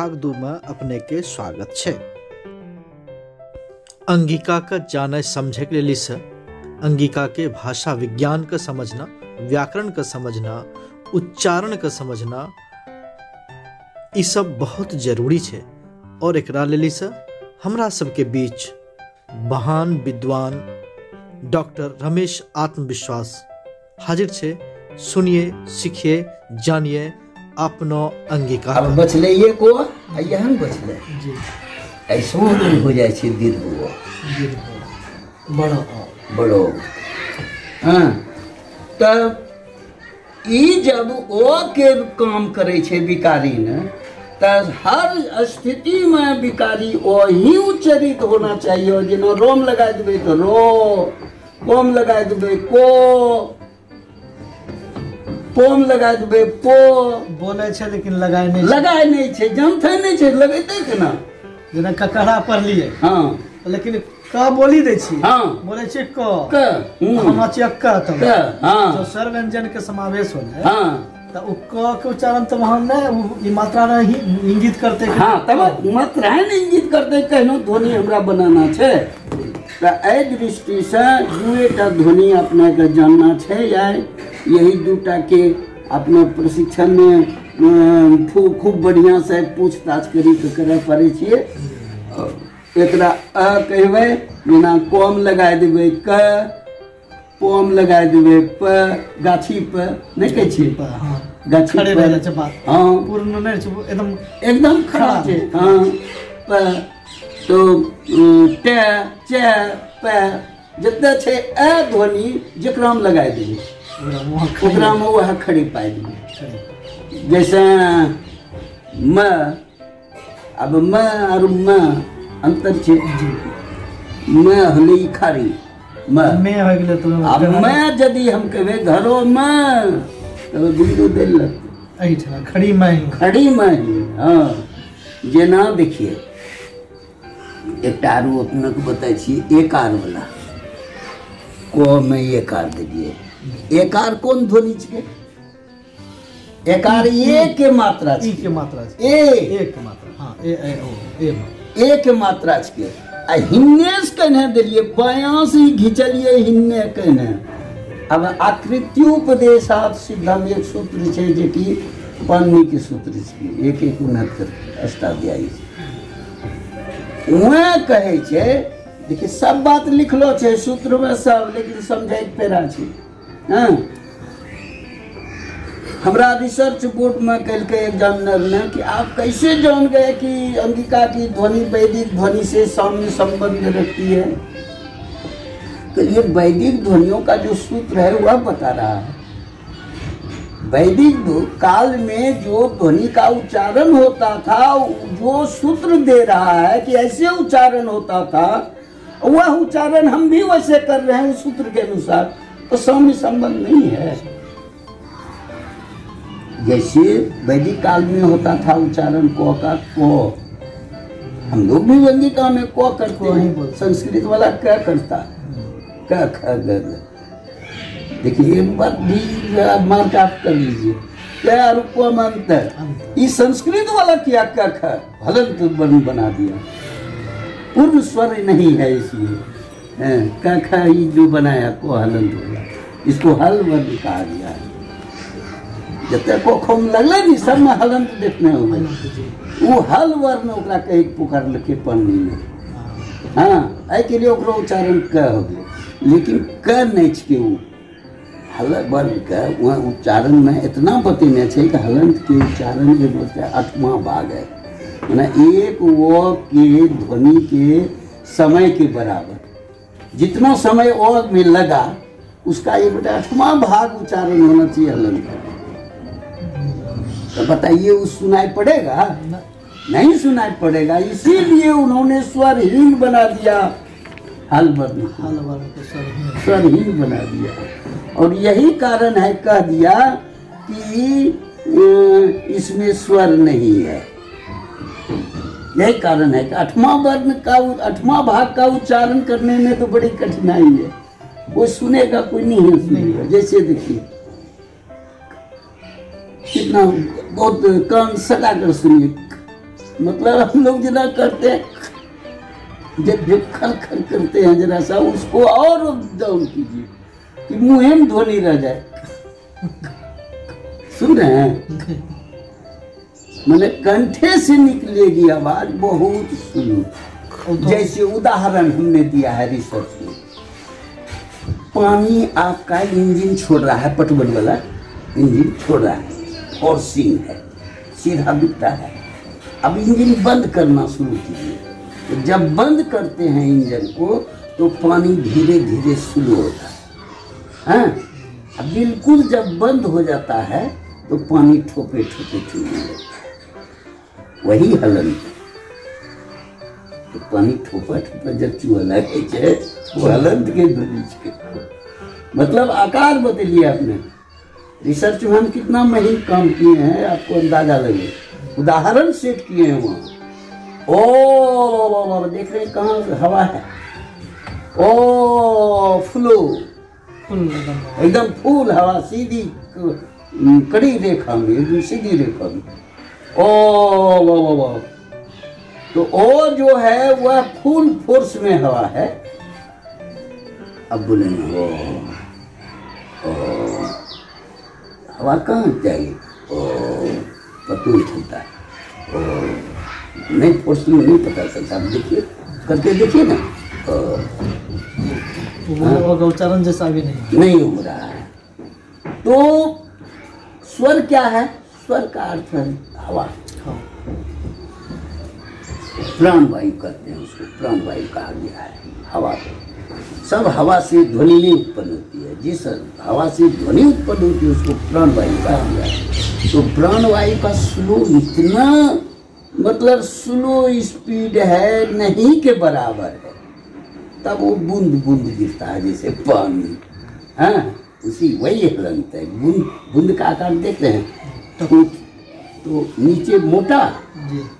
भाग 2 में अपने के स्वागत छे। अंगिका का जाने समझे के लिए से अंगिका के भाषा विज्ञान का समझना, व्याकरण का समझना, उच्चारण का समझना ये सब बहुत जरूरी छे। और एकरा लेली से हमरा सबके बीच महान विद्वान डॉक्टर रमेश आत्मविश्वास हाजिर छे। सुनिए, सीखिए, जानिए अपनो अंगिका। अब बचले ये को यहन बचले जी ऐसो हो जाय छै दीर्घ बड़ो बड़ो। हां तब ई जब ओ के काम करे छै विकारी ने त हर स्थिति में विकारी ओ ही उच्चारित होना चाहिए। जेना रोम लगा देबे तो रो, कोम लगा देबे को, पोम लगा देबे पो। बोले छे लेकिन लगाए नहीं छे, जानते नहीं छे, लगेते केना। जेना ककड़ा पढ़लिए हां लेकिन क बोली दै छी। हां बोले छे क हम चक्का तब हां जो स्वर व्यंजन के समावेश होले। हां त उ क के उच्चारण तो हम नहीं, ई मात्रा नहीं इंगित करते। हां तब मात्रा नहीं इंगित करते, कहनो ध्वनि हमरा बनाना छे। त ए दृष्टि से दुएटा ध्वनि अपने के जानना छे। या यही दूटा के अपने प्रशिक्षण में खूब बढ़िया से पूछताछ करी के करे पड़े छिए। एकरा अ कहबे बिना कोम लगा देबे क, पोम लगा देबे प, गाछी प नहीं कह छी। हां गाछी खड़े रहले छ बात। हां पूर्ण नहीं छ, एकदम खड़ा छे। हां प तो टे चे प जते छे अ ध्वनि जेकरा में लगा देबे ओकरा में वह खड़ी पाइ देबे। जैसे म, अब म और म अंतर छे। म हले खारी म में हो गेले तो अब म यदि हम कहबे घरो म तो बिंदु देल एही ठना खड़ी में हां। जेना देखिए एकटा आरू अपने को बताई छी एकार वाला को में एकार देलिए। एकार कौन ध्वनि छे? एकार ए के मात्रा छे। ई के मात्रा छे। ए के मात्रा। हां ए के मात्रा छे। आ हिन्ने से कहने देलिए, बायां से घिचलिए हिन्ने कहने। अब आकृत्योपदेशात सिद्धम एक सूत्र छे जे कि पाणिनि के सूत्र छे 1169 अष्टाध्यायी। वह कहे छे, देखिए सब बात लिखलो छे सूत्र में सब, लेकिन समझे पेरा छे। हां हमरा रिसर्च बोर्ड में कल के एग्जामिनर ने कि आप कैसे जान गए कि अंगिका की ध्वनि वैदिक ध्वनि से साम्य संबंध रखती है? तो ये वैदिक ध्वनियों का जो सूत्र है वह बता रहा है। वैदिक काल में जो ध्वनि का उच्चारण होता था, जो सूत्र दे रहा है कि ऐसे उच्चारण होता था, वह उच्चारण हम भी वैसे कर रहे हैं उस सूत्र के अनुसार, तो साम्य संबंध नहीं है। जैसे वैदिक काल में होता था उच्चारण को का को, हम लोग भी वंदिका में को करते हैं, संस्कृत वाला क्या करता है क ख ग। देखिए एक बात भी मार्क आप कर लीजिए, क्या रूपो में अंतर। इस संस्कृत वाला क्या क्या ख हलंत वर्ण बना दिया, पूर्ण स्वर नहीं है इसलिए क ख ही जो बनाया को हलंत वाला, इसको हल वर्ण कहा गया है। जते को खोम लगले नहीं सब में हलंत देखने होगा, वो हल वर्ण ओकरा कहे पुकार लके पाणिनि में। हां आई के लिए ओकरो उच्चारण क हो गया, लेकिन क नहीं छके। वो हल वर्ण का वह उच्चारण में इतना बतेने छे कि हलंत के उच्चारण के बोलते 8वां भाग है, माने एक ओ के ध्वनि के समय के बराबर जितना समय ओ में लगा उसका ये बेटा 8वां भाग उच्चारण होना चाहिए हलंत का। तो बताइए उस सुनाई पड़ेगा? नहीं सुनाई पड़ेगा। इसीलिए उन्होंने स्वरहीन बना दिया, हल वर्ण को स्वरहीन बना दिया। और यही कारण है कह दिया कि इसमें स्वर नहीं है। यही कारण है कि 8वां वर्ण का 8वां भाग का उच्चारण करने में तो बड़ी कठिनाई है, वो सुनेगा कोई नहीं है सुनेगा। जैसे देखिए कितना बहुत कान सटा कर सुनिए, मतलब हम लोग जना करते हैं, जब जो खल खल करते हैं जरा सा उसको और डाउन कीजिए कि मुंह में ध्वनि रह जाए। सुन रहे हैं? मैंने कंठे से निकलेगी आवाज बहुत स्लो। जैसे उदाहरण हमने दिया है रिसर्च में, पानी आपका इंजन छोड़ रहा है, पेट्रोल वाला इंजन छोड़ रहा है, फोर्सिंग है, सीधा बिकता है। अब इंजन बंद करना शुरू कीजिए, तो जब बंद करते हैं इंजन को तो पानी धीरे धीरे स्लो होता है। हाँ, अब बिल्कुल जब बंद हो जाता है तो पानी ठोपे ठोपे चूने लगता है। वही हलन, तो पानी ठोपा ठोपा जब चूहा लगे वो हलंत के ध्वनि। मतलब आकार बदलिए आपने। रिसर्च में हम कितना महीन काम किए हैं आपको अंदाजा लगे। उदाहरण सेट किए हैं वहाँ। ओ देख रहे हैं कहाँ हवा है, ओ फ्लो एकदम फूल हवा, सीधी कड़ी रेखा में, एकदम सीधी रेखा में। ओ तो ओ जो है वह फुल फोर्स में हवा है। अब बोलेंगे ओ हवा कहाँ चाहिए, पतूल चलता है, नहीं फोर्स में नहीं पता चलता। आप देखिए, करके देखिए ना, वो उच्चारण जैसा भी नहीं हो रहा है। तो स्वर क्या है? स्वर का अर्थ है हवा। प्राणवायु कहते हैं उसको, प्राणवायु कहा गया है हवा को। सब हवा से ध्वनि नहीं उत्पन्न होती है, जिस हवा से ध्वनि उत्पन्न होती है उसको प्राणवायु कहा गया है। तो प्राणवायु का स्लो इतना, मतलब स्लो स्पीड है नहीं के बराबर है, तब वो बूंद बूंद गिरता है जैसे पानी। हाँ, उसी वही हलंत है। बूंद बूंद का आकार देखते हैं तो नीचे मोटा,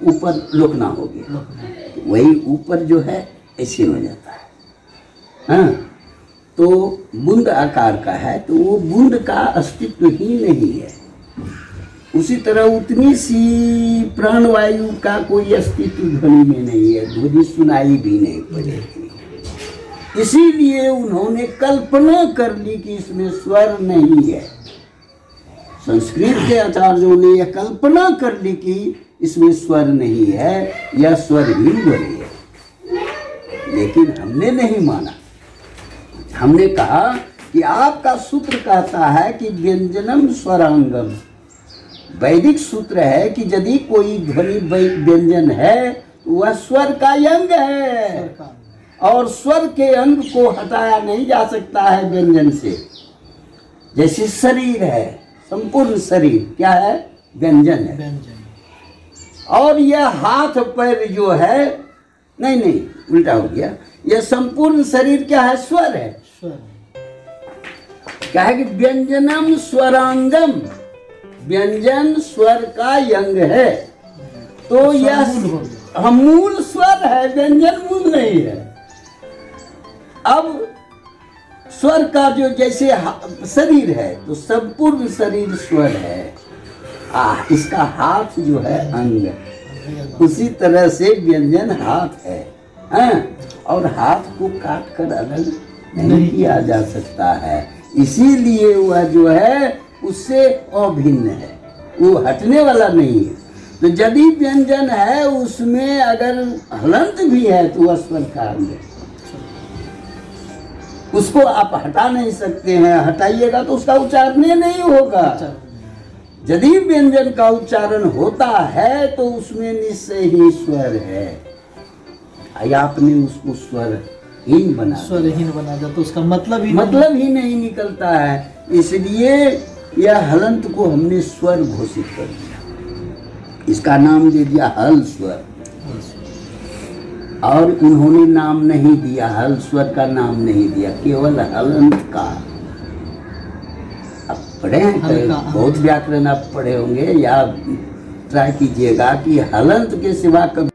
ऊपर लोकना हो गया, वही ऊपर जो है ऐसे हो जाता है। हाँ, तो बूंद आकार का है, तो वो बूंद का अस्तित्व ही नहीं है। उसी तरह उतनी सी प्राणवायु का कोई अस्तित्व ध्वनि में नहीं है, ध्वनि सुनाई भी नहीं पड़ेगी। इसीलिए उन्होंने कल्पना कर ली कि इसमें स्वर नहीं है। संस्कृत के आचार्यों ने यह कल्पना कर ली कि इसमें स्वर नहीं है, यह स्वरहीन ध्वनि है। लेकिन हमने नहीं माना। हमने कहा कि आपका सूत्र कहता है कि व्यंजनम स्वरांगम। वैदिक सूत्र है कि यदि कोई ध्वनि व्यंजन है तो वह स्वर का अंग है, और स्वर के अंग को हटाया नहीं जा सकता है व्यंजन से। जैसे शरीर है, संपूर्ण शरीर क्या है? व्यंजन है। और यह हाथ पैर जो है, नहीं उल्टा हो गया, यह संपूर्ण शरीर क्या है? स्वर है। क्या है कि व्यंजनम स्वरांगम, व्यंजन स्वर का अंग है। तो यह मूल स्वर है, व्यंजन मूल नहीं है। अब स्वर का जो जैसे शरीर है तो संपूर्ण शरीर स्वर है। इसका हाथ जो है अंग, उसी तरह से व्यंजन हाथ है। और हाथ को काट कर अलग नहीं किया जा सकता है, इसीलिए वह जो है उससे अभिन्न है, वो हटने वाला नहीं है। तो यदि व्यंजन है उसमें अगर हलंत भी है तो वह स्वर का अंग है, उसको आप हटा नहीं सकते हैं। हटाइएगा तो उसका उच्चारण नहीं होगा। यदि व्यंजन का उच्चारण होता है तो उसमें निश्चय ही स्वर है। आपने उसको स्वरहीन बना दिया तो उसका मतलब ही नहीं निकलता है। इसलिए यह हलंत को हमने स्वर घोषित कर दिया, इसका नाम दे दिया हल स्वर। और उन्होंने नाम नहीं दिया, हल स्वर का नाम नहीं दिया, केवल हलंत का। अब पढ़े हैं, बहुत व्याकरण आप पढ़े होंगे, या ट्राई कीजिएगा कि हलंत के सिवा कभी